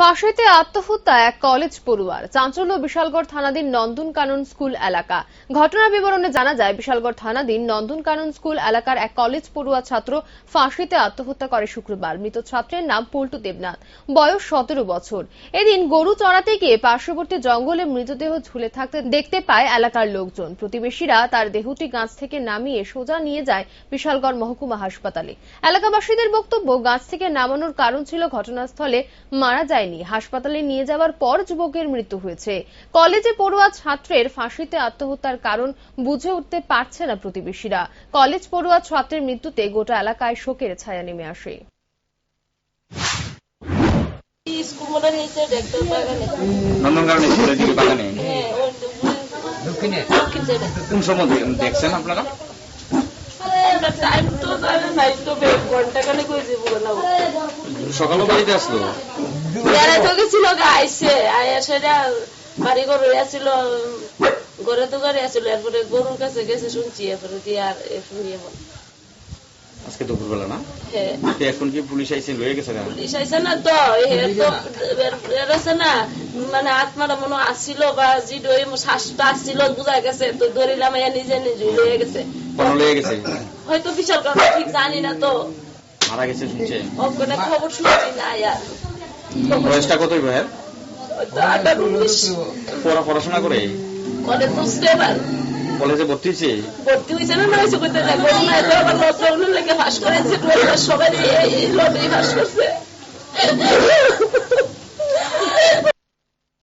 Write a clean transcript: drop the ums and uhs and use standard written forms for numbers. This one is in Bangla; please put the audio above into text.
ফাঁসিতে আত্মহত্যা এক কলেজ পড়ুয়ার। চাঞ্চল্য বিশালগড় থানাধীন নন্দনকানন স্কুল এলাকা। ঘটনার বিবরণে জানা যায়, বিশালগড় থানাধীন নন্দনকানন স্কুল এলাকার এক কলেজ পড়ুয়া ছাত্র ফাঁসিতে আত্মহত্যা করে শুক্রবার। মৃত ছাত্রের নাম পল্টু দেবনাথ, বয়স 17 বছর। এদিন গরু চড়াতে গিয়ে পার্শ্ববর্তী জঙ্গলে মৃতদেহ ঝুলে থাকতে দেখতে পায় এলাকার লোকজন। প্রতিবেশীরা তার দেহটি গাছ থেকে নামিয়ে সোজা নিয়ে যায় বিশালগড় মহকুমা হাসপাতালে। এলাকাবাসীদের বক্তব্য, গাছ থেকে নামানোর কারণ ছিল ঘটনাস্থলে মারা যায়। হাসপাতালে নিয়ে যাওয়ার পর যুবকের মৃত্যু হয়েছে। কলেজে পড়ুয়া ছাত্রের ফাঁসিতে আত্মহত্যার কারণ বুঝে উঠতে পারছে না প্রতিবেশীরা। কলেজ পড়ুয়া ছাত্রের মৃত্যুতে গোটা এলাকায় শোকের ছায়া নেমে আসে। কোন সময় দেখছেন আপনারা? সকালে বাড়িতে আসলো, গেছিল আইসে বাড়ি ঘর আসছিল, ঘরে তো ঘরে আসছিল, এরপরে গরুর কাছে গেছে শুনছি, এরপরে দিয়ে আর শুনিয়ে আজকে দুপুরবেলা না? হ্যাঁ। এখন কি পুলিশ আইসে লয়ে গেছে? পুলিশ আইসে না তো, আছে না, মানে আত্মারা মনে আসছিল বা শ্বাসটা আসছিল, বোঝা গেছে তো ধরিলাম, নিজে নিজে লয়ে গেছে। লয়ে গেছে হয়তো বিশাল কারণ ঠিক জানি না, তো মারা গেছে শুনছে, খবর শুনছি না। বয়সটা কতই ভাইয়ের? পড়াশোনা করে কলেজে ভর্তি হয়েছে? ভর্তি হয়েছে না হয়েছে করতে লেগে ফাঁস করেছে, সবাই ফাঁস করছে।